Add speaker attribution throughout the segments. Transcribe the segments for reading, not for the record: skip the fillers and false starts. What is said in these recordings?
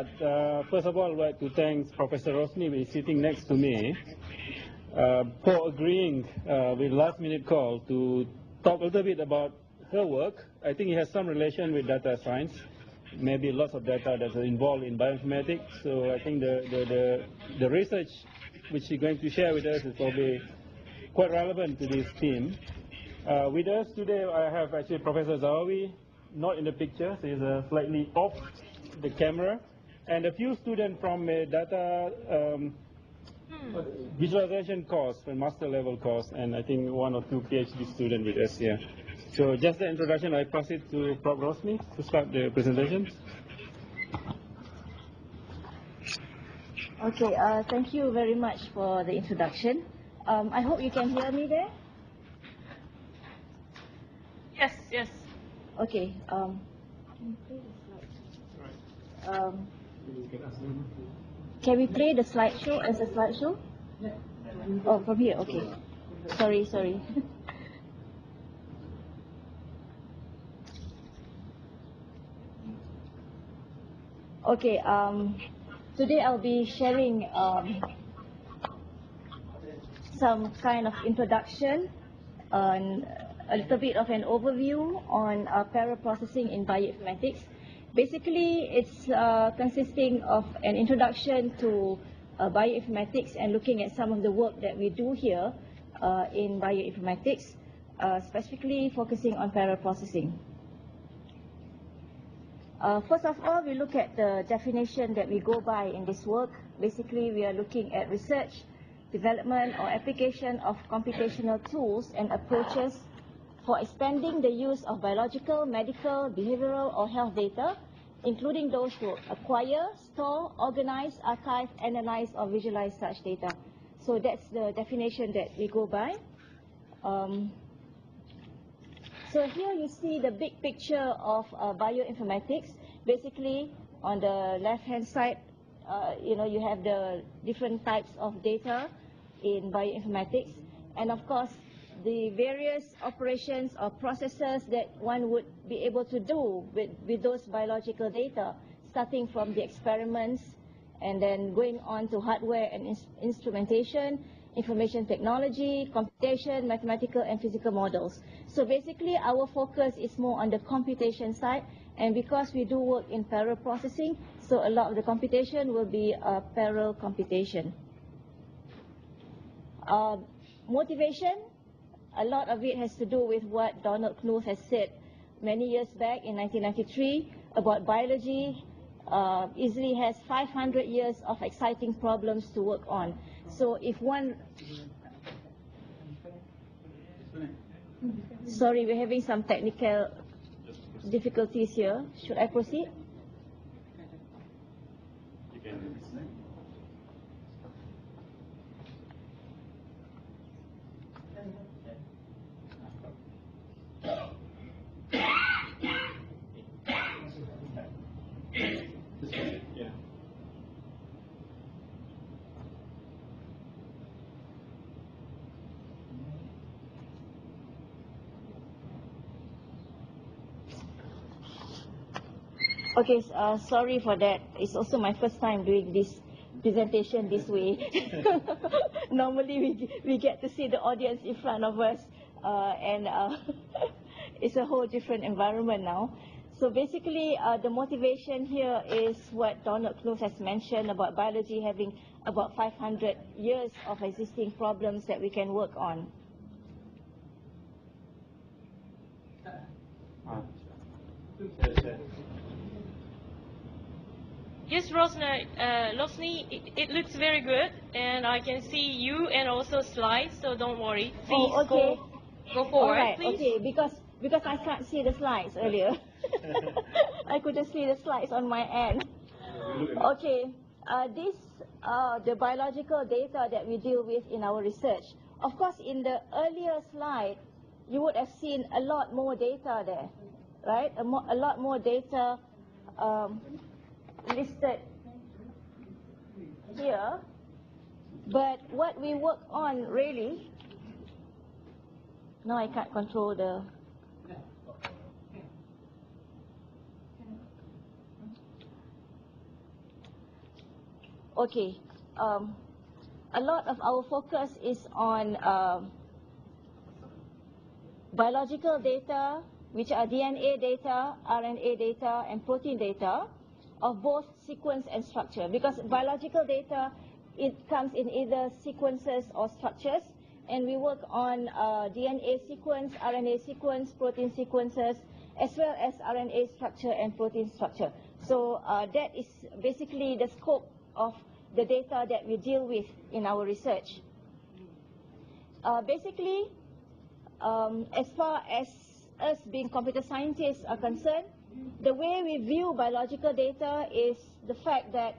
Speaker 1: start, first of all, I'd like to thank Professor Rosni, who is sitting next to me, for agreeing with last-minute call to talk a little bit about her work. I think it has some relation with data science, maybe lots of data that's involved in bioinformatics. So I think the research which she's going to share with us is probably quite relevant to this theme. With us today, I have actually Professor Zahawi, not in the picture, so he's slightly off the camera, and a few students from a data visualization course, a master level course, and I think 1 or 2 PhD students with us here. So just the introduction, I pass it to Prof. Rosni to start the presentation.
Speaker 2: Okay, thank you very much for the introduction. I hope you can hear me there.
Speaker 3: Yes, yes.
Speaker 2: Okay. Can we play the slideshow as a slideshow? Oh, from here. Okay. Sorry. Okay. Today I'll be sharing some kind of introduction on a little bit of an overview on parallel processing in bioinformatics. Basically, it's consisting of an introduction to bioinformatics and looking at some of the work that we do here in bioinformatics, specifically focusing on parallel processing. First of all, we look at the definition that we go by in this work. Basically, we are looking at research, development, or application of computational tools and approaches for expanding the use of biological, medical, behavioral, or health data, including those who acquire, store, organize, archive, analyze, or visualize such data. So that's the definition that we go by. So here you see the big picture of bioinformatics. Basically, on the left-hand side, you have the different types of data in bioinformatics, and of course, the various operations or processes that one would be able to do with those biological data, starting from the experiments and then going on to hardware and instrumentation, information technology, computation, mathematical and physical models. So basically our focus is more on the computation side, and because we do work in parallel processing, so a lot of the computation will be parallel computation. Motivation, a lot of it has to do with what Donald Knuth has said many years back in 1993 about biology easily has 500 years of exciting problems to work on. So if one... Sorry, we're having some technical difficulties here. Should I proceed? Okay, sorry for that. It's also my first time doing this presentation this way. Normally we get to see the audience in front of us, and it's a whole different environment now. So basically, the motivation here is what Donald Knuth has mentioned about biology having about 500 years of existing problems that we can work on.
Speaker 3: Yes, Rosni, it looks very good, and I can see you and also slides, so don't worry. Please go forward,
Speaker 2: all right,
Speaker 3: please.
Speaker 2: Okay, because I can't see the slides earlier. I couldn't see the slides on my end. Okay, the biological data that we deal with in our research. Of course, in the earlier slide, you would have seen a lot more data there, right? A lot more data listed here, but what we work on really, no, I can't control the, Okay. A lot of our focus is on biological data, which are DNA data, RNA data, and protein data of both sequence and structure. Because biological data, it comes in either sequences or structures, and we work on DNA sequence, RNA sequence, protein sequences, as well as RNA structure and protein structure. So that is basically the scope of the data that we deal with in our research. Basically, as far as us being computer scientists are concerned, the way we view biological data is the fact that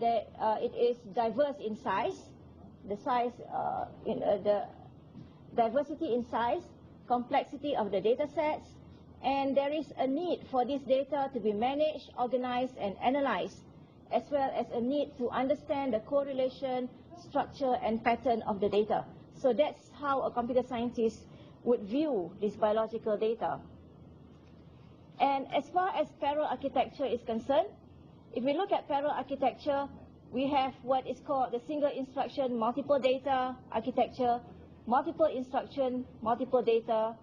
Speaker 2: it is diverse in size, the diversity in size, complexity of the data sets, and there is a need for this data to be managed, organized, and analyzed, as well as a need to understand the correlation, structure, and pattern of the data. So that's how a computer scientist would view this biological data. And as far as parallel architecture is concerned, if we look at parallel architecture, we have what is called the single instruction multiple data architecture, multiple instruction, multiple data,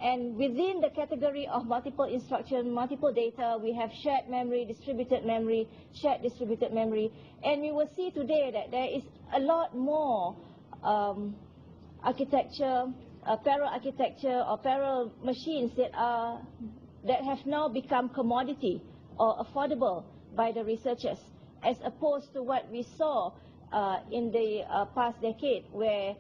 Speaker 2: and within the category of multiple instruction, multiple data, we have shared memory, distributed memory, shared distributed memory, and we will see today that there is a lot more architecture, parallel architecture or parallel machines that have now become commodity or affordable by the researchers, as opposed to what we saw in the past decade, where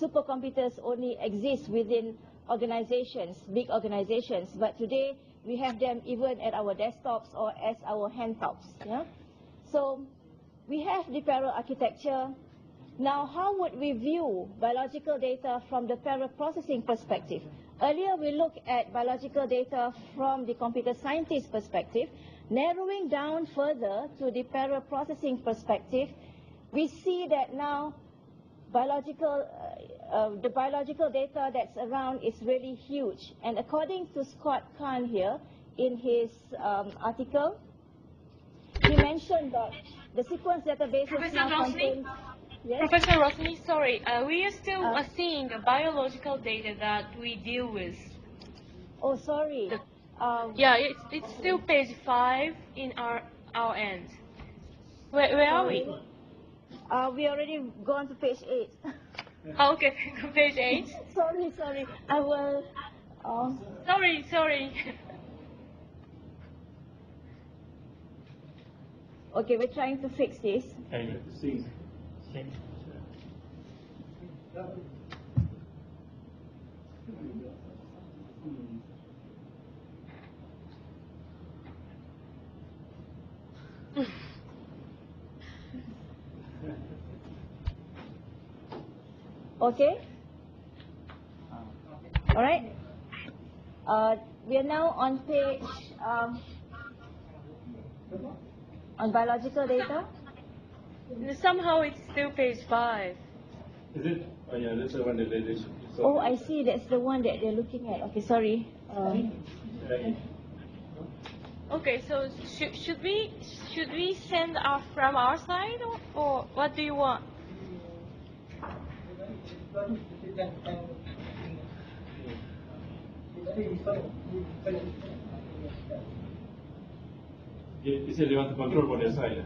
Speaker 2: supercomputers only exist within organizations, big organizations, but today we have them even at our desktops or as our handtops. Yeah? So we have the parallel architecture. Now, how would we view biological data from the parallel processing perspective? Earlier, we looked at biological data from the computer scientist perspective. Narrowing down further to the parallel processing perspective, we see that now the biological data that's around is really huge. And according to Scott Kahn here, in his article, he mentioned that the sequence databases now contain... Yes?
Speaker 3: Professor Rosny, sorry, we are still seeing the biological data that we deal with.
Speaker 2: Oh, sorry.
Speaker 3: Yeah, it's still page 5 in our end. Where are we?
Speaker 2: We already gone to page 8.
Speaker 3: Oh, okay, page 8.
Speaker 2: Sorry. I will...
Speaker 3: Sorry.
Speaker 2: Okay, we're trying to fix this. Okay? All right. We are now on page, on biological data.
Speaker 3: Somehow it's still page 5.
Speaker 1: Is it? Oh yeah, that's the one that they
Speaker 2: Oh, I see. That's the one that they're looking at. Okay, sorry.
Speaker 3: Okay, so should we send from our side, or what do you want?
Speaker 1: He said they want to control for their side.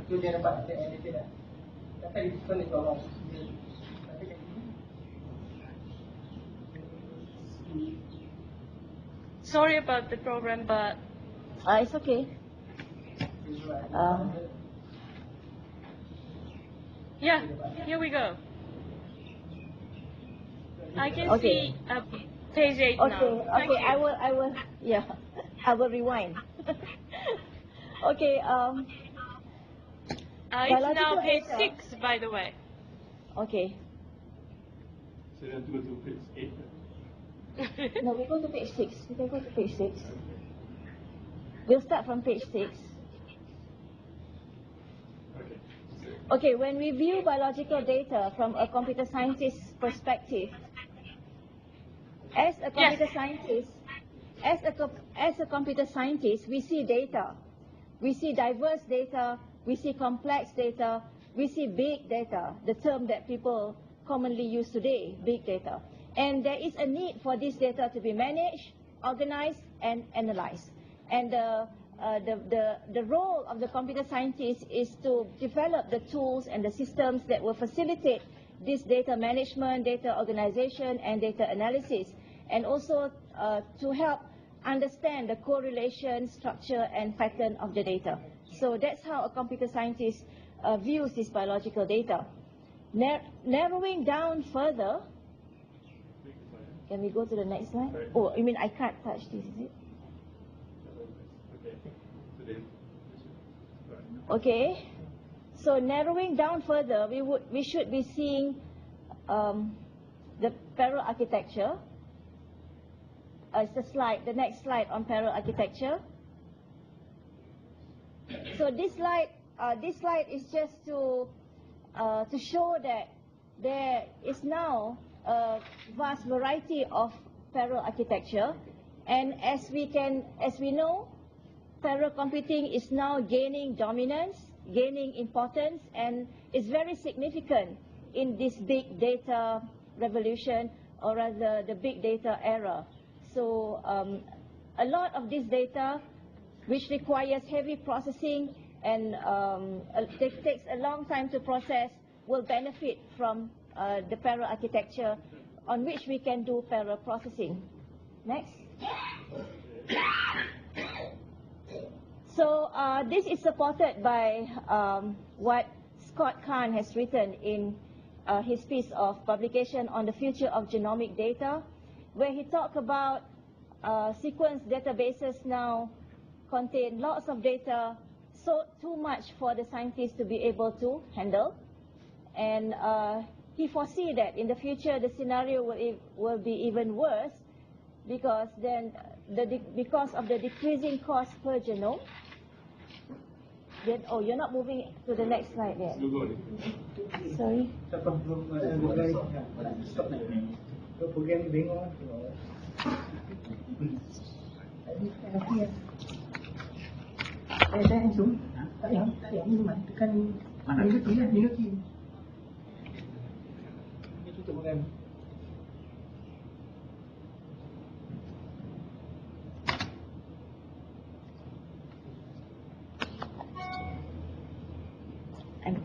Speaker 3: Sorry about the problem, but
Speaker 2: It's okay.
Speaker 3: yeah, here we go. I can see page 8 now.
Speaker 2: Okay, I will, yeah, I will rewind. Okay,
Speaker 3: it's now page 6, by the way.
Speaker 2: Okay.
Speaker 1: So you have to go to page 8?
Speaker 2: No, we go to page 6. We can go to page 6. We'll start from page 6. Okay, when we view biological data from a computer scientist's perspective, as a computer scientist, we see data. We see diverse data we see complex data, we see big data, the term that people commonly use today, big data. And there is a need for this data to be managed, organized, and analyzed. And the role of the computer scientist is to develop the tools and the systems that will facilitate this data management, data organization, and data analysis, and also to help understand the correlation, structure, and pattern of the data. So that's how a computer scientist views this biological data. Narrowing down further, can we go to the next slide? Oh, you mean I can't touch this, is it? Okay. So narrowing down further, we should be seeing the parallel architecture. It's the next slide on parallel architecture. So this slide is just to show that there is now a vast variety of parallel architecture, and as we know, parallel computing is now gaining dominance, gaining importance, and is very significant in this big data revolution, or rather the big data era. So a lot of this data, which requires heavy processing and takes a long time to process, will benefit from the parallel architecture on which we can do parallel processing. Next. So this is supported by what Scott Kahn has written in his piece of publication on the future of genomic data, where he talked about sequence databases now contain lots of data, so too much for the scientists to be able to handle. And he foresees that in the future the scenario will be even worse, because then because of the decreasing cost per genome. Then, oh, you're not moving to the next slide yet. Sorry.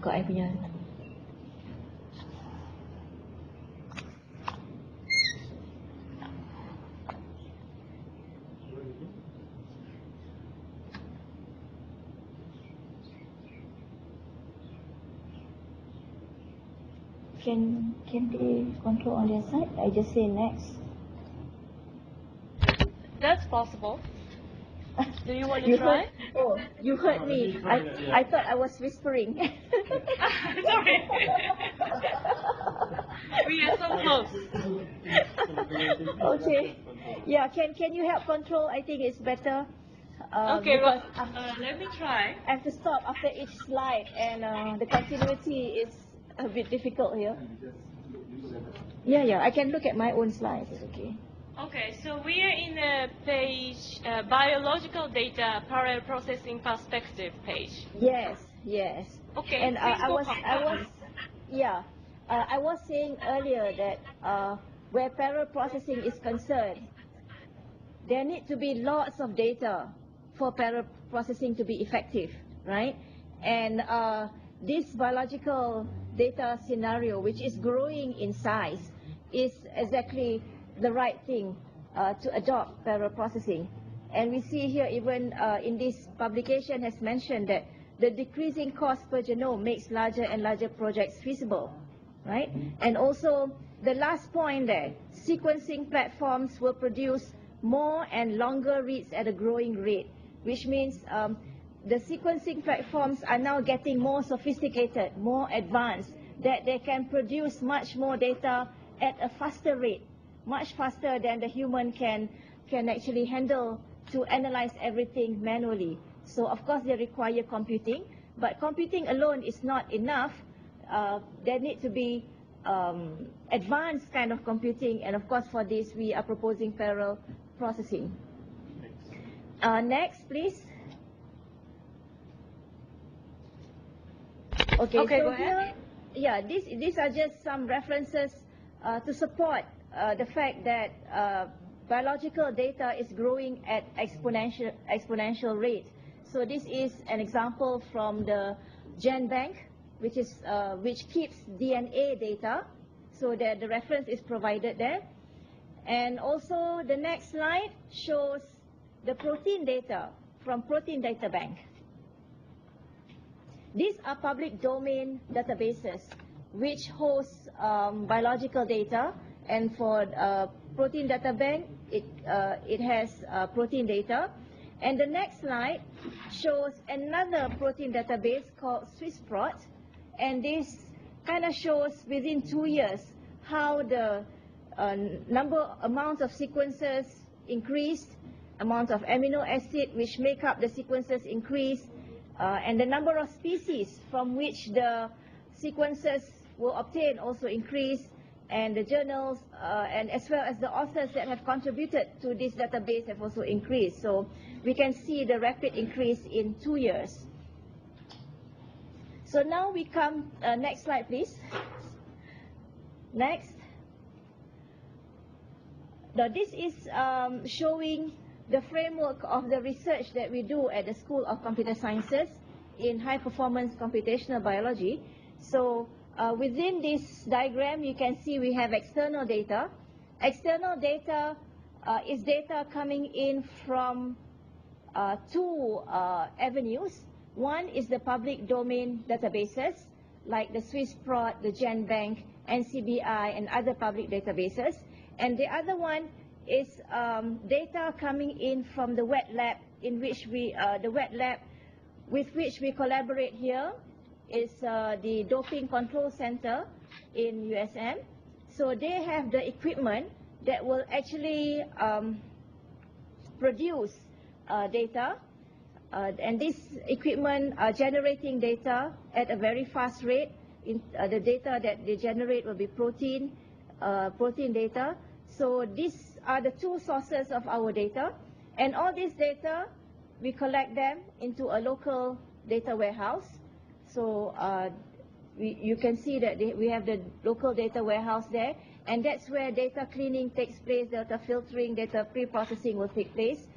Speaker 2: Buka I punya. Can they control on their side? I just say next.
Speaker 3: That's possible. Do you want to try?
Speaker 2: Oh, you heard me. I thought I was whispering.
Speaker 3: Sorry. We are so close.
Speaker 2: Okay. Yeah, can you help control? I think it's better.
Speaker 3: Okay, well, let me try.
Speaker 2: I have to stop after each slide, and the continuity is a bit difficult here. Yeah, I can look at my own slides. It's okay.
Speaker 3: Okay, so we are in the page, biological data parallel processing perspective page.
Speaker 2: Yes.
Speaker 3: Okay,
Speaker 2: And I was saying earlier that where parallel processing is concerned, there need to be lots of data for parallel processing to be effective, right? And this biological data scenario, which is growing in size, is exactly the right thing to adopt parallel processing. And we see here, even in this publication has mentioned that the decreasing cost per genome makes larger and larger projects feasible, right? And also the last point there, sequencing platforms will produce more and longer reads at a growing rate, which means the sequencing platforms are now getting more sophisticated, more advanced, that they can produce much more data at a faster rate, much faster than the human can actually handle to analyze everything manually. So of course they require computing, but computing alone is not enough. There need to be advanced kind of computing, and of course for this we are proposing parallel processing. Next, please. Okay,
Speaker 3: Okay,
Speaker 2: so
Speaker 3: go ahead.
Speaker 2: here, these are just some references to support the fact that biological data is growing at exponential rate. So this is an example from the GenBank, which keeps DNA data, so that the reference is provided there. And also the next slide shows the protein data from Protein Data Bank. These are public domain databases which host biological data, and for Protein Data Bank, it has protein data. And the next slide shows another protein database called SwissProt, and this kind of shows within 2 years how the amount of sequences increased, amount of amino acid which make up the sequences increased, and the number of species from which the sequences were obtained also increased, and the journals and as well as the authors that have contributed to this database have also increased. So we can see the rapid increase in 2 years. So now we come, next slide please. Next. Now this is showing the framework of the research that we do at the School of Computer Sciences in high performance computational biology. So within this diagram, you can see we have external data. External data is data coming in from two avenues. One is the public domain databases, like the SwissProt, the GenBank, NCBI, and other public databases. And the other one is data coming in from the wet lab, in which the wet lab with which we collaborate here is the Doping Control Center in USM. So they have the equipment that will actually produce data, and this equipment are generating data at a very fast rate. The data that they generate will be protein data. So these are the two sources of our data, and all this data, we collect them into a local data warehouse. So you can see that we have the local data warehouse there, and that's where data cleaning takes place, data filtering, data pre-processing will take place.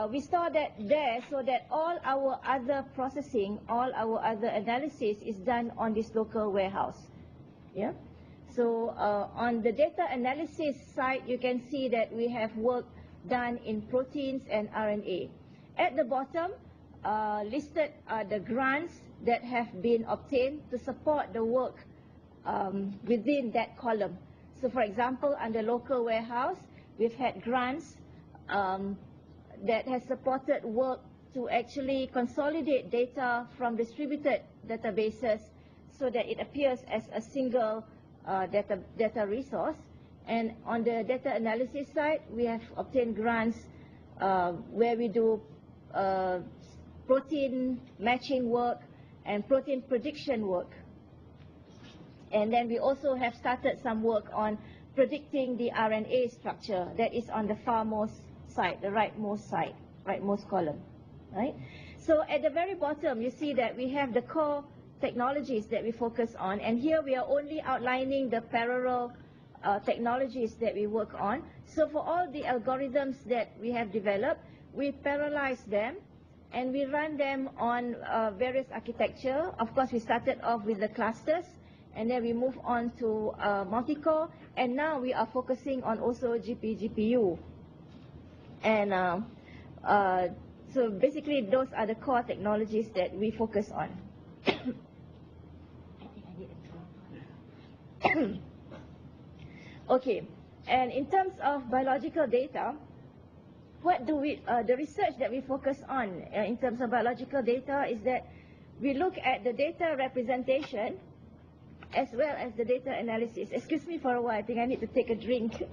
Speaker 2: We store that there so that all our other processing, all our other analysis is done on this local warehouse. Yeah. So on the data analysis side, you can see that we have work done in proteins and RNA. At the bottom, listed are the grants that have been obtained to support the work within that column. So for example, under local warehouse, we've had grants that has supported work to actually consolidate data from distributed databases so that it appears as a single data resource. And on the data analysis side, we have obtained grants where we do protein matching work and protein prediction work. And then we also have started some work on predicting the RNA structure that is on the farmost side, the rightmost column, right? So at the very bottom, you see that we have the core technologies that we focus on, and here we are only outlining the parallel technologies that we work on. So for all the algorithms that we have developed, we parallelize them and we run them on various architecture. Of course, we started off with the clusters, and then we move on to multi-core, and now we are focusing on also GPU. And so basically those are the core technologies that we focus on. Okay, and in terms of biological data, what do we, the research that we focus on in terms of biological data is that we look at the data representation as well as the data analysis. Excuse me for a while, I think I need to take a drink.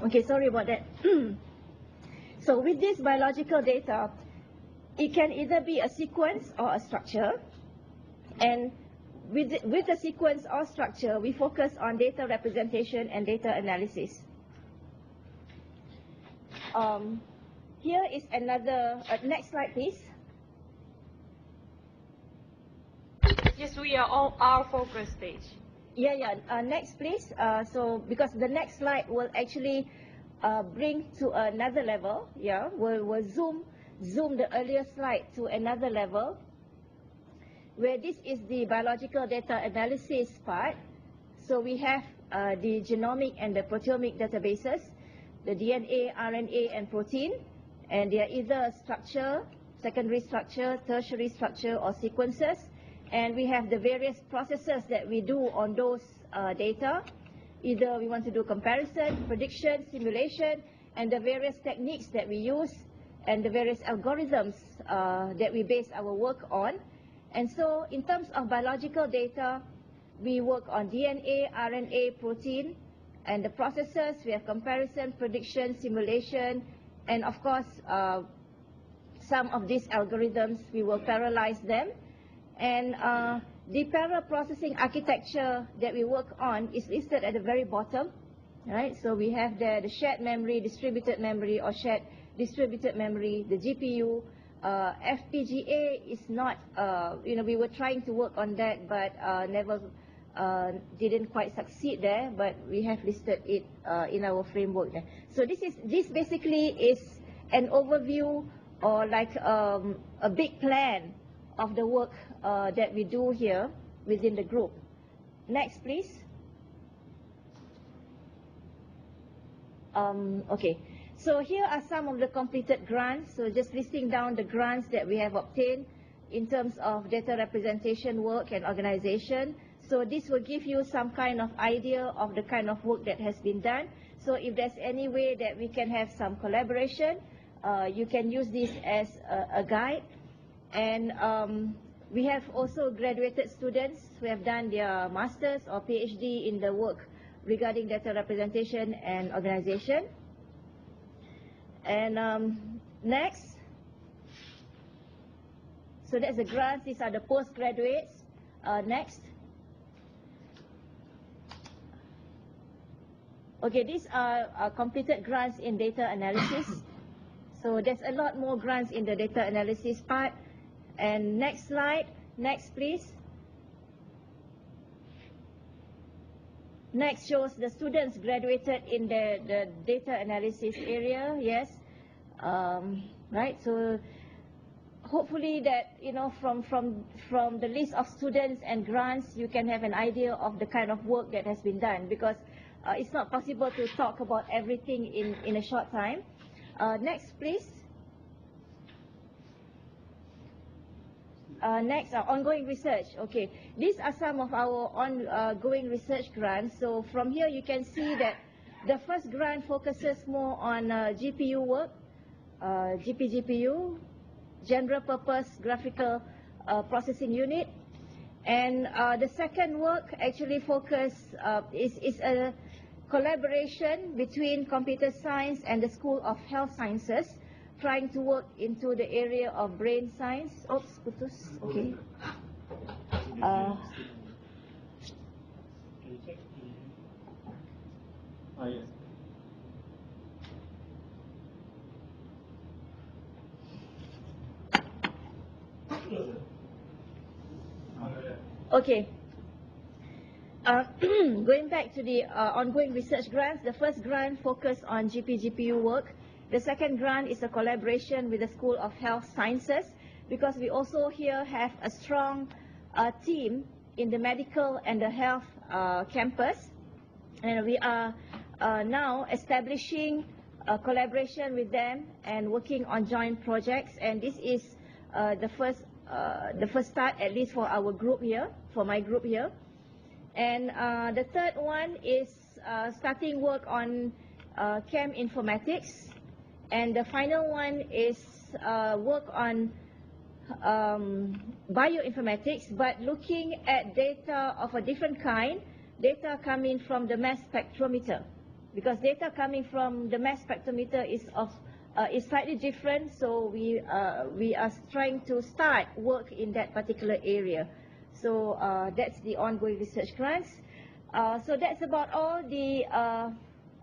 Speaker 2: Okay, sorry about that. So with this biological data, it can either be a sequence or a structure, and with the sequence or structure, we focus on data representation and data analysis. Here is another, next slide please.
Speaker 3: Yes, we are on our focus stage.
Speaker 2: Next please. So because the next slide will actually bring to another level, we'll zoom the earlier slide to another level, where this is the biological data analysis part. So we have the genomic and the proteomic databases, the DNA, RNA, and protein, and they are either structure, secondary structure, tertiary structure, or sequences. And we have the various processes that we do on those data. Either we want to do comparison, prediction, simulation, and the various techniques that we use, and the various algorithms that we base our work on. And so in terms of biological data, we work on DNA, RNA, protein, and the processes. We have comparison, prediction, simulation, and of course, some of these algorithms, we will parallelize them. And the parallel processing architecture that we work on is listed at the very bottom, right? So we have the shared memory, distributed memory, or shared distributed memory, the GPU. FPGA is not, we were trying to work on that, but never didn't quite succeed there, but we have listed it in our framework there. So this basically is an overview, or like a big plan of the work that we do here within the group. Next, please. Okay, so here are some of the completed grants. So just listing down the grants that we have obtained in terms of data representation work and organization. So this will give you some kind of idea of the kind of work that has been done. So if there's any way that we can have some collaboration, you can use this as a guide. And we have also graduated students who have done their master's or PhD in the work regarding data representation and organization. And next, so that's the grants. These are the postgraduates. Next. Okay, these are completed grants in data analysis. So there's a lot more grants in the data analysis part. And next slide, next please. Next shows the students graduated in the data analysis area, yes. Right, so hopefully that, from the list of students and grants, you can have an idea of the kind of work that has been done, because it's not possible to talk about everything in a short time. Next, please. Next, ongoing research. Okay, these are some of our ongoing research grants. So from here, you can see that the first grant focuses more on GPU work, GPU, general purpose graphical processing unit. And the second work actually is a collaboration between computer science and the School of Health Sciences, trying to work into the area of brain science. Oops, putus. Okay. Okay. Going back to the ongoing research grants, the first grant focused on GPU work. The second grant is a collaboration with the School of Health Sciences, because we also here have a strong team in the medical and the health campus. And we are now establishing a collaboration with them and working on joint projects. And this is the first start, at least for our group here, for my group here. And the third one is starting work on chem informatics. And the final one is work on bioinformatics, but looking at data of a different kind, data coming from the mass spectrometer. Because data coming from the mass spectrometer is slightly different, so we are trying to start work in that particular area. So that's the ongoing research grants. So that's about all the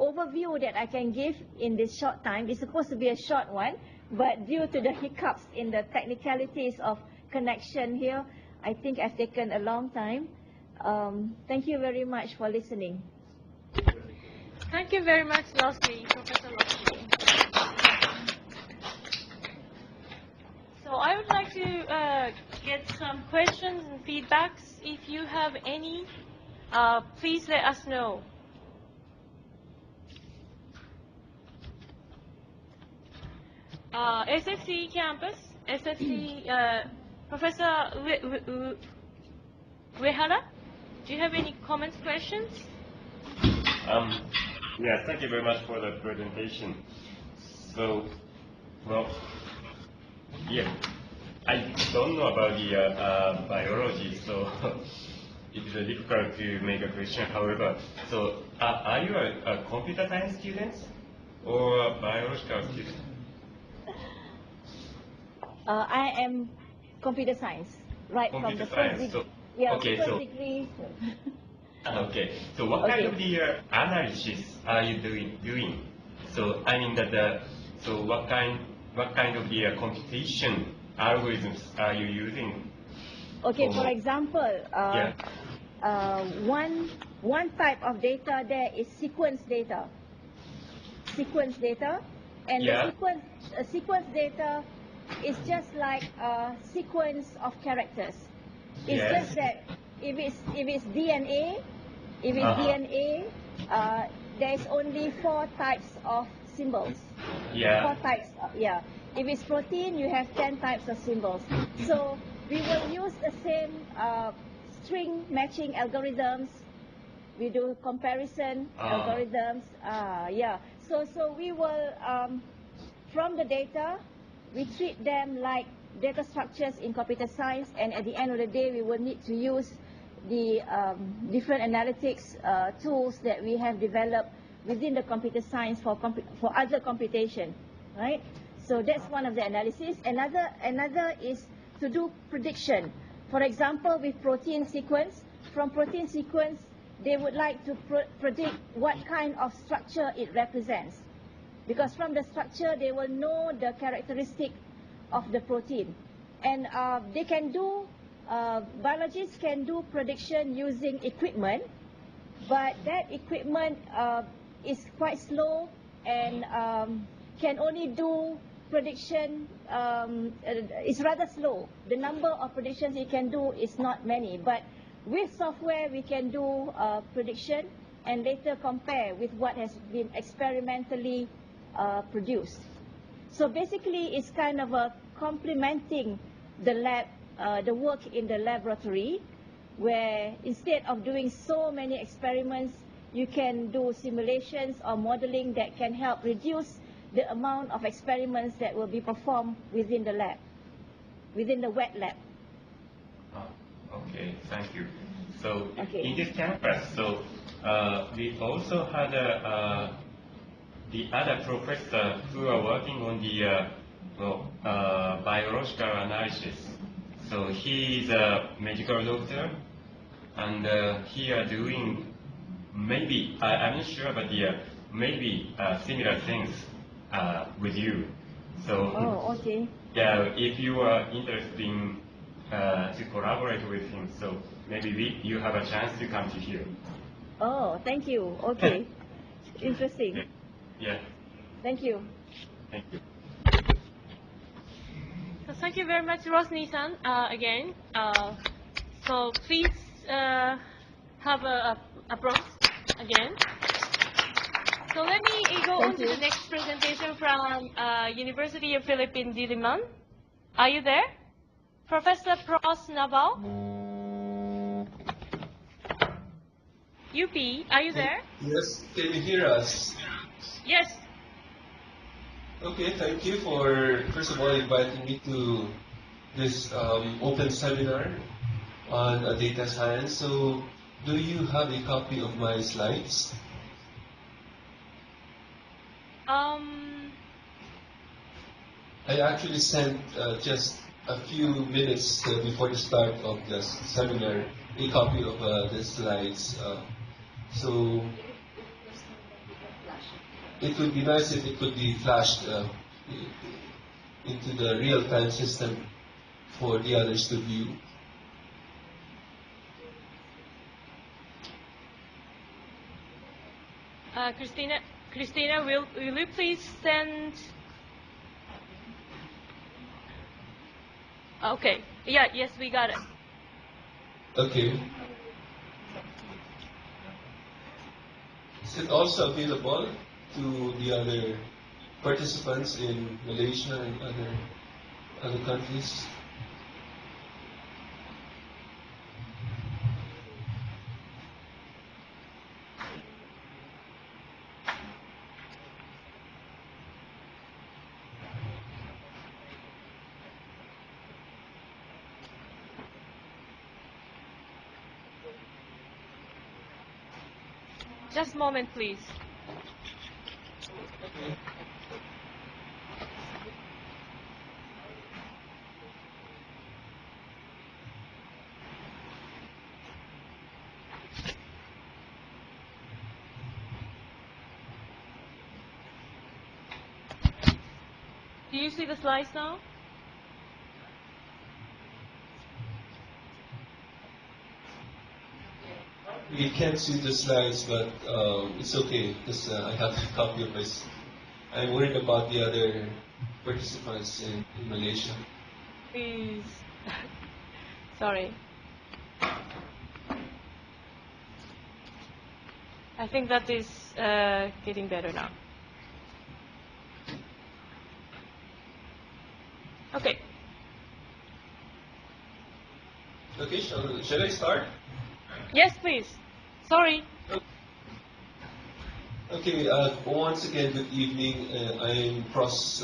Speaker 2: overview that I can give in this short time. It's supposed to be a short one, but due to the hiccups in the technicalities of connection here, I think I've taken a long time. Thank you very much for listening.
Speaker 3: Thank you very much, Losli, Professor Losli. So I would like to get some questions and feedbacks. If you have any, please let us know. SFC campus, SFC, Professor Uehara, do you have any comments, questions?
Speaker 4: Yeah, thank you very much for the presentation. So, well, yeah, I don't know about the biology, so it's difficult to make a question. However, so are you a computer science student or a biological student?
Speaker 2: I am computer science, right
Speaker 4: Computer
Speaker 2: from the
Speaker 4: science.
Speaker 2: first
Speaker 4: So,
Speaker 2: yeah,
Speaker 4: okay,
Speaker 2: first
Speaker 4: so
Speaker 2: degree.
Speaker 4: okay, so what kind of the analysis are you doing? So I mean so what kind of the computation algorithms are you using?
Speaker 2: Okay, for example,
Speaker 4: Yeah.
Speaker 2: one type of data there is sequence data. Sequence data, and
Speaker 4: Yeah.
Speaker 2: the sequence data is just like a sequence of characters. It's
Speaker 4: Yes.
Speaker 2: just that if it's DNA, there's only 4 types of symbols.
Speaker 4: Yeah.
Speaker 2: 4 types, yeah. If it's protein, you have 10 types of symbols. So we will use the same string matching algorithms. We do comparison algorithms. Yeah. So we will, from the data, we treat them like data structures in computer science, and at the end of the day, we will need to use the different analytics tools that we have developed within the computer science for other computation, right? So that's one of the analysis. Another is to do prediction. For example, with protein sequence, from protein sequence, they would like to predict what kind of structure it represents. Because from the structure, they will know the characteristic of the protein. And they can do, biologists can do prediction using equipment, but that equipment is quite slow and can only do prediction, it's rather slow. The number of predictions it can do is not many, but with software we can do prediction and later compare with what has been experimentally produced. So basically it's kind of a complementing the lab, the work in the laboratory, where instead of doing so many experiments, you can do simulations or modeling that can help reduce the amount of experiments that will be performed within the lab, within the wet lab.
Speaker 4: Okay, thank you. So
Speaker 2: Okay.
Speaker 4: in this campus, so we also had the other professor who are working on the biological analysis. So he is a medical doctor, and he are doing maybe, I'm not sure, but maybe similar things with you. So
Speaker 2: Okay.
Speaker 4: yeah, if you are interested in to collaborate with him, so maybe you have a chance to come to here.
Speaker 2: Oh, thank you. Okay. Interesting.
Speaker 4: Yeah.
Speaker 2: Thank you.
Speaker 4: Thank you.
Speaker 3: So thank you very much, Rosni-san, again. So please have a prompt again. So let me go on to the next presentation from University of Philippines, Diliman. Are you there? Professor Pros Naval? UP, are you there?
Speaker 5: Yes, can you hear us?
Speaker 3: Yes.
Speaker 5: Okay, thank you for, first of all, inviting me to this open seminar on data science. So, do you have a copy of my slides? I actually sent just a few minutes before the start of the seminar a copy of the slides. So it would be nice if it could be flashed into the real-time system for the others to view.
Speaker 3: Christina, will you please send? Okay. Yeah. Yes, we got it.
Speaker 5: Okay. Is it also available to the other participants in Malaysia and other countries?
Speaker 3: Just a moment, please.
Speaker 5: Okay.
Speaker 3: Do you see the slides now?
Speaker 5: We can't see the slides, but it's okay because I have a copy of this. I'm worried about the other participants in Malaysia.
Speaker 3: Please. Sorry. I think that is getting better now. Okay.
Speaker 5: Okay, shall I start?
Speaker 3: Yes, please. Sorry.
Speaker 5: Okay, once again, good evening. I'm Pros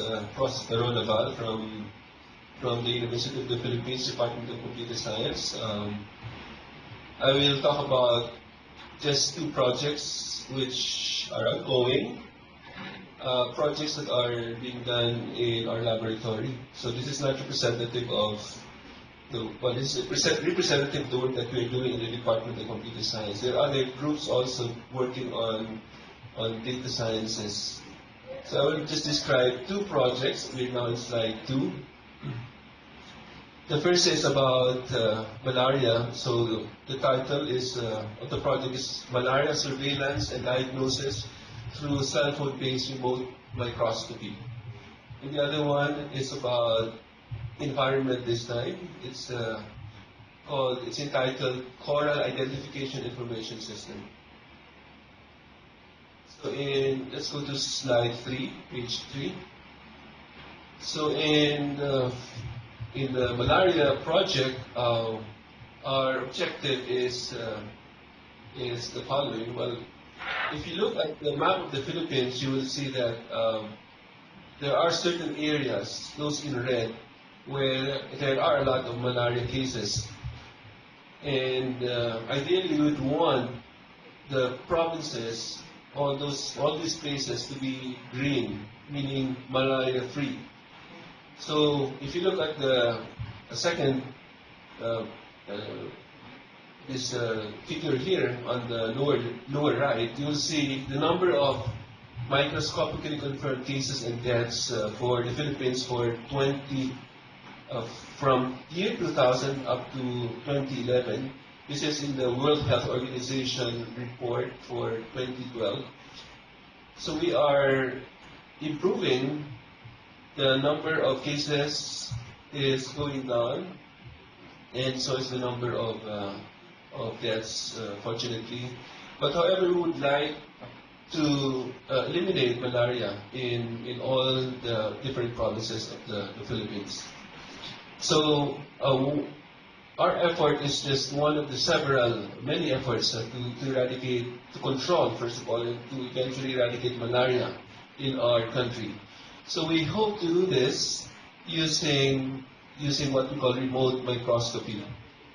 Speaker 5: Naval from the University of the Philippines, Department of Computer Science. I will talk about just two projects which are ongoing, projects that are being done in our laboratory. So this is not representative of this is representative of the work that we're doing in the Department of Computer Science. There are other groups also working on data sciences. So I will just describe two projects. We're now in slide 2. The first is about malaria. So the title is of the project is Malaria Surveillance and Diagnosis through Cell Phone-Based Remote Microscopy. And the other one is about environment this time. It's entitled Coral Identification Information System. So let's go to slide 3, page 3. So in the malaria project, our objective is the following. Well, if you look at the map of the Philippines, you will see that there are certain areas, those in red, where there are a lot of malaria cases. And ideally, we would want the provinces, all these places to be green, meaning malaria-free. So if you look at the second this figure here on the lower right, you'll see the number of microscopically confirmed cases and deaths for the Philippines for from year 2000 up to 2011. This is in the World Health Organization report for 2012. So we are improving. The number of cases is going down, and so is the number of deaths, fortunately. But however, we would like to eliminate malaria in all the different provinces of the Philippines. So our effort is just one of the many efforts to control, first of all, and to eventually eradicate malaria in our country. So we hope to do this using what we call remote microscopy,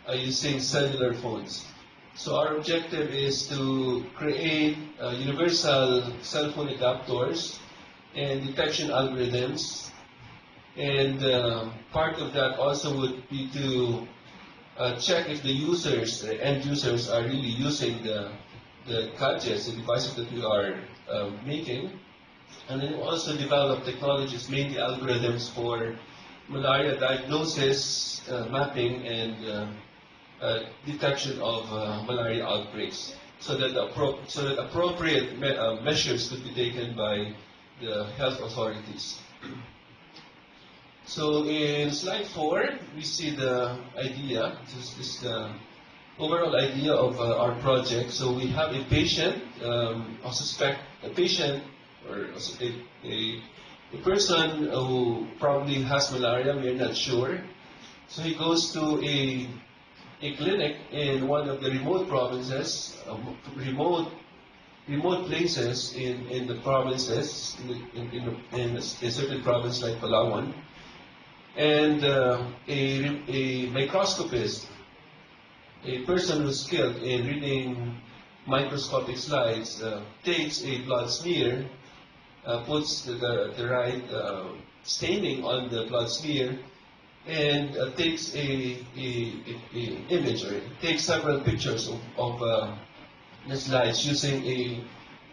Speaker 5: using cellular phones. So our objective is to create universal cell phone adapters and detection algorithms And part of that also would be to check if the users, the end users, are really using the gadgets, the devices that we are making. And then also develop technologies, mainly algorithms for malaria diagnosis, mapping, and detection of malaria outbreaks, so that appropriate measures could be taken by the health authorities. So in slide 4, we see the idea. This is the overall idea of our project. So we have a patient, a patient or a person who probably has malaria. We are not sure. So he goes to a clinic in one of the remote provinces, remote places in the provinces, in a certain province like Palawan. And a microscopist, a person who's skilled in reading microscopic slides, takes a blood smear, puts the right staining on the blood smear, and takes a image, or takes several pictures of the slides using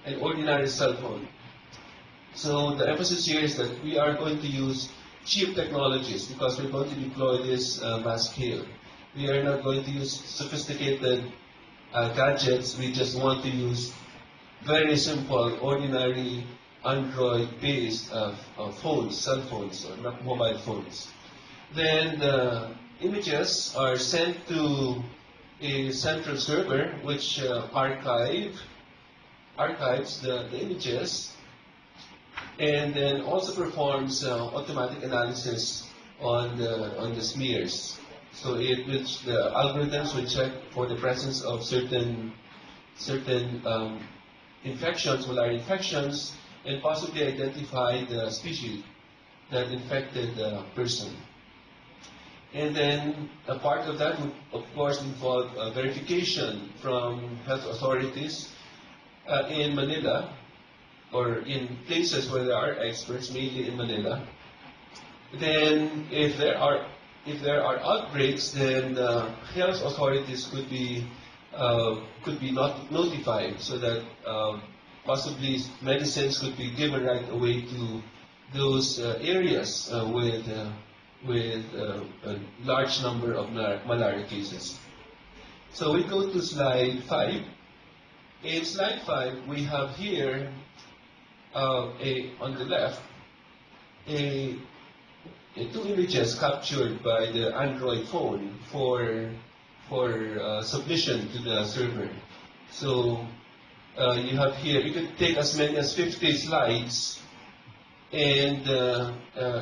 Speaker 5: an ordinary cell phone. So the emphasis here is that we are going to use cheap technologies because we're going to deploy this mass scale. We are not going to use sophisticated gadgets. We just want to use very simple, ordinary Android-based phones, cell phones, or not mobile phones. Then the images are sent to a central server which archives the images, and then also performs automatic analysis on the smears. So the algorithms will check for the presence of certain infections, malaria infections, and possibly identify the species that infected the person. And then a part of that would, of course, involve verification from health authorities in Manila, or in places where there are experts, mainly in Manila. Then, if there are outbreaks, then health authorities could be notified, so that possibly medicines could be given right away to those areas with a large number of malaria cases. So we go to slide 5. In slide 5, we have here on the left two images captured by the Android phone for submission to the server. So you have here, you can take as many as 50 slides and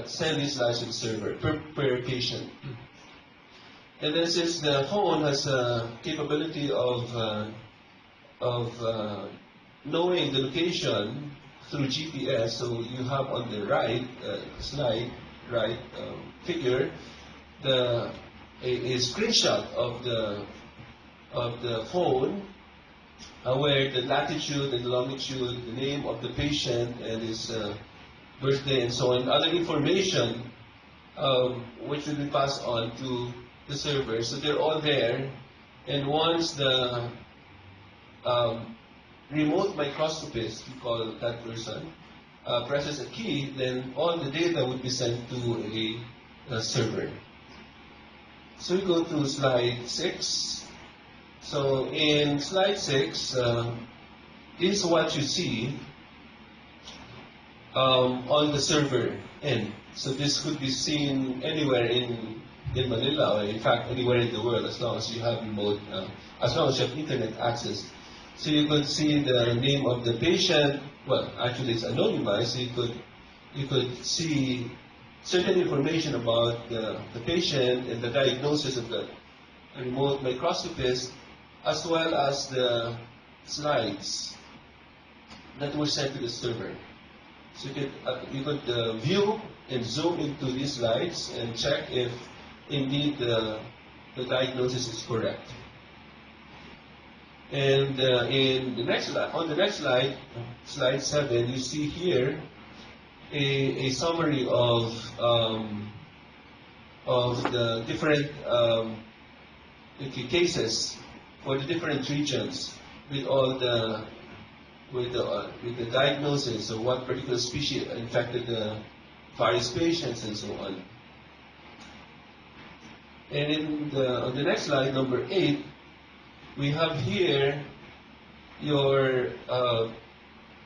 Speaker 5: send these slides to the server per patient. And then since the phone has a capability of knowing the location through GPS, so you have on the right slide, figure, a screenshot of the phone, where the latitude and longitude, the name of the patient and his birthday and so on, other information which will be passed on to the server. So they're all there, and once the remote microscopist, we call that person, presses a key, then all the data would be sent to a server. So we go to slide 6. So in slide 6, this is what you see on the server end. So this could be seen anywhere in Manila, or in fact anywhere in the world, as long as you have remote, as long as you have internet access. So you could see the name of the patient. Well, actually it's anonymized, so you could see certain information about the patient and the diagnosis of the remote microscopist, as well as the slides that were sent to the server. So you could view and zoom into these slides and check if indeed the diagnosis is correct. And on the next slide, slide 7, you see here a summary of the different cases for the different regions with all the with the diagnosis of what particular species infected the various patients and so on. And on the next slide, number 8, we have here your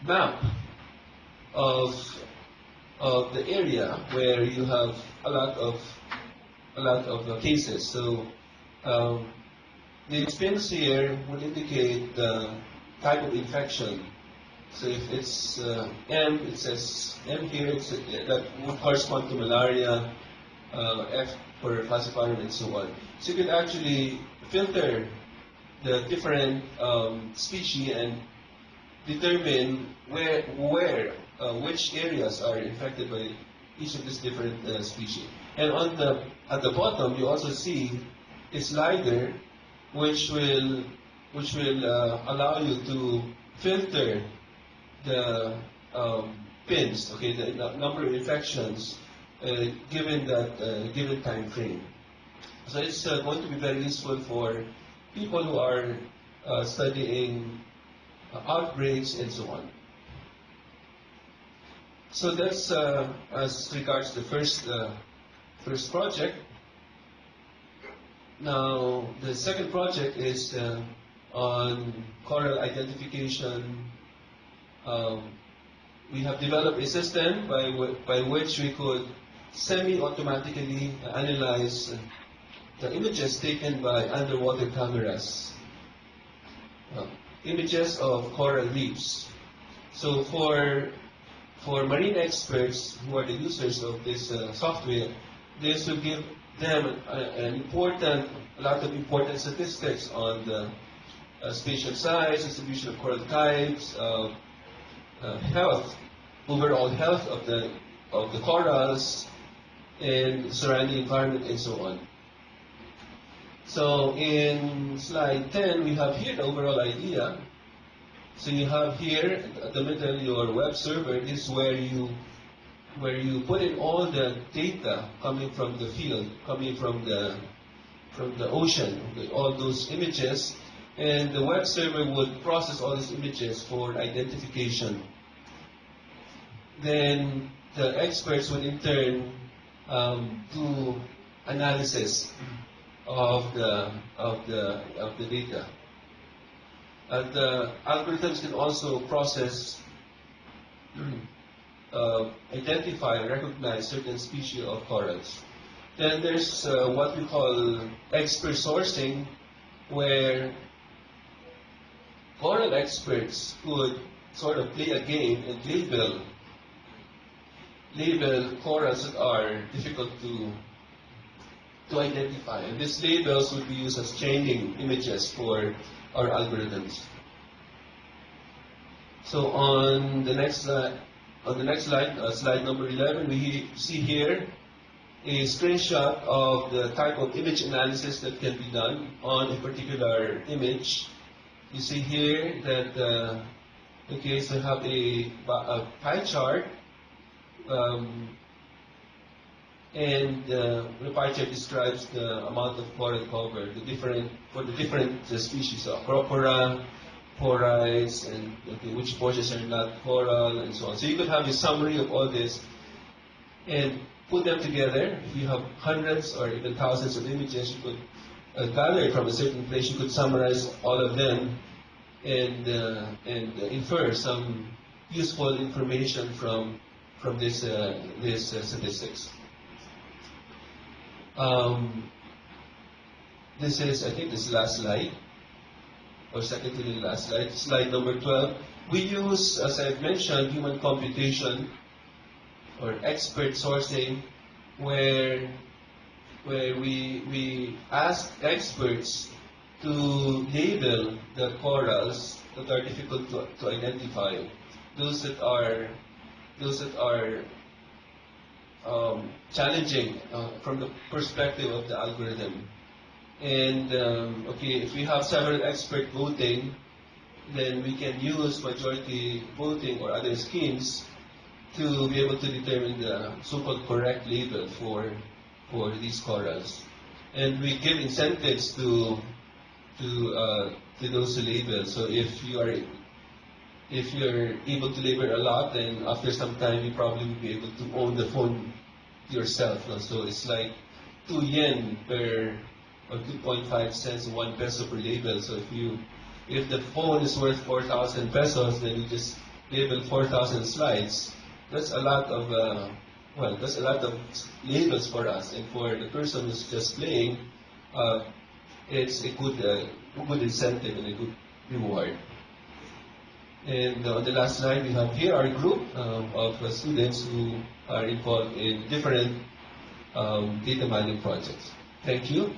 Speaker 5: map of the area where you have a lot of cases. So the experience here would indicate the type of infection. So if it's M, it says M here, that would correspond to malaria, F for falciparum, and so on. So you could actually filter the different species and determine which areas are infected by each of these different species. And at the bottom, you also see a slider which will allow you to filter the pins, okay, the number of infections given that given time frame. So it's going to be very useful for people who are studying outbreaks and so on. So that's as regards the first project. Now the second project is on coral identification. We have developed a system by which we could semi-automatically analyze the images taken by underwater cameras, images of coral reefs. So for marine experts who are the users of this software, this will give them a lot of important statistics on the spatial size, distribution of coral types, health, overall health of the corals and surrounding environment and so on. So in slide 10, we have here the overall idea. So you have here at the middle your web server. This is where you put in all the data coming from the field, coming from the ocean, all those images, and the web server would process all these images for identification. Then the experts would in turn do analysis of the data. The algorithms can also process, identify and recognize certain species of corals. Then there's what we call expert sourcing, where coral experts could sort of play a game and label corals that are difficult to identify. And these labels would be used as training images for our algorithms. So on the next slide, slide number 11, we see here a screenshot of the type of image analysis that can be done on a particular image. You see here that okay, so have a pie chart, and the pie chart describes the amount of coral cover, for the different species of Acropora, Porites, and okay, which portions are not coral, and so on. So you could have a summary of all this and put them together. If you have hundreds or even thousands of images, you could gather from a certain place. You could summarize all of them and infer some useful information from this statistics. This is, I think, this last slide, or second to the last slide, slide number 12. We use, as I've mentioned, human computation or expert sourcing, where we ask experts to label the corals that are difficult to identify, those that are challenging from the perspective of the algorithm. And okay, if we have several expert voting, then we can use majority voting or other schemes to be able to determine the so-called correct label for these corals. And we give incentives to those who label. So if you're able to label a lot, then after some time you probably will be able to own the phone yourself. No? So it's like 2 yen per, or 2.5 cents, 1 peso per label. So if the phone is worth 4,000 pesos, then you just label 4,000 slides. That's a lot of that's a lot of labels for us, and for the person who's just playing, it's a good incentive and a good reward. And on the last slide, we have here our group of students who are involved in different data mining projects. Thank you.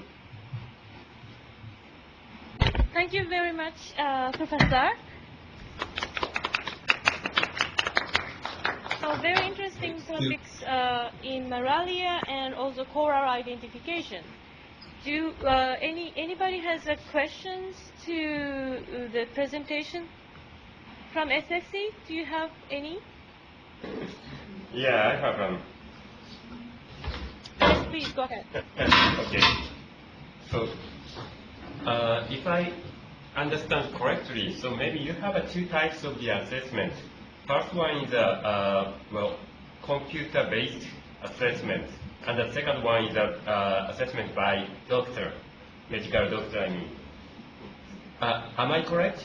Speaker 3: Thank you very much, Professor. So very interesting topics in Maralia and also coral identification. Do anybody has questions to the presentation from SFC? Do you have any?
Speaker 4: Yeah, I have
Speaker 3: Yes, please go ahead.
Speaker 4: Okay. So, if I understand correctly, so maybe you have 2 types of the assessment. First one is computer-based assessment, and the second one is assessment by doctor, medical doctor, I mean. Am I correct?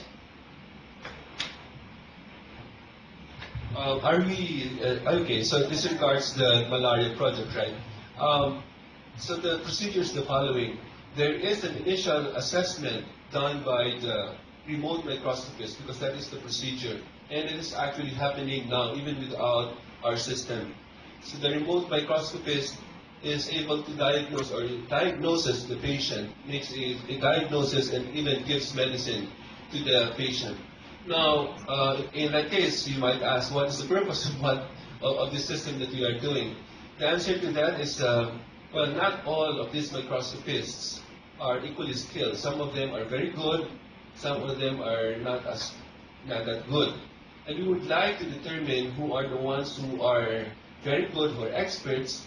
Speaker 5: Okay, so this regards the malaria project, right? So the procedure is the following. There is an initial assessment done by the remote microscopist, because that is the procedure. And it is actually happening now, even without our system. So the remote microscopist is able to diagnose or diagnoses the patient, makes a diagnosis, and even gives medicine to the patient. Now, in that case, you might ask, what is the purpose of this system that we are doing? The answer to that is, well, not all of these microscopists are equally skilled. Some of them are very good, some of them are not that good. And we would like to determine who are the ones who are very good, who are experts,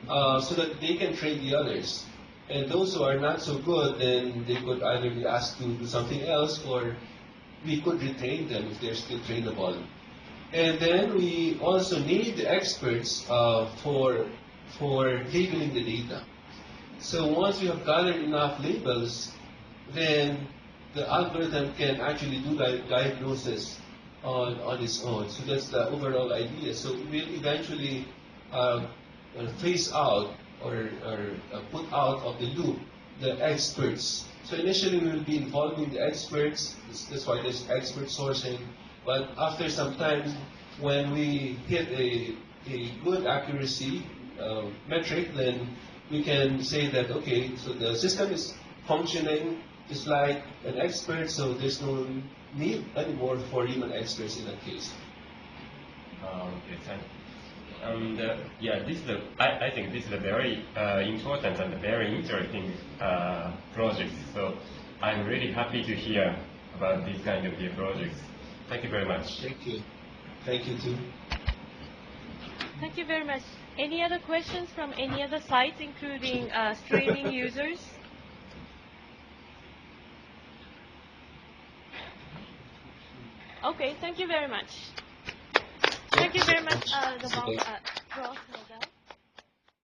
Speaker 5: so that they can train the others. And those who are not so good, then they could either be asked to do something else, or we could retain them if they're still trainable. And then we also need the experts for labeling the data. So once we have gathered enough labels, then the algorithm can actually do the diagnosis on its own. So that's the overall idea. So we'll eventually phase out or put out of the loop the experts. So initially we will be involving the experts. That's why there's expert sourcing. But after some time, when we hit a good accuracy metric, then we can say that, okay, so the system is functioning just like an expert, so there's no need anymore for human experts in that case.
Speaker 4: Okay, thank you. And yeah, I think this is a very important and very interesting project. So I'm really happy to hear about this kind of projects. Thank you very much.
Speaker 5: Thank you. Thank you too.
Speaker 3: Thank you very much. Any other questions from any other sites, including streaming users? Okay, thank you very much. Thank you very much, Ross.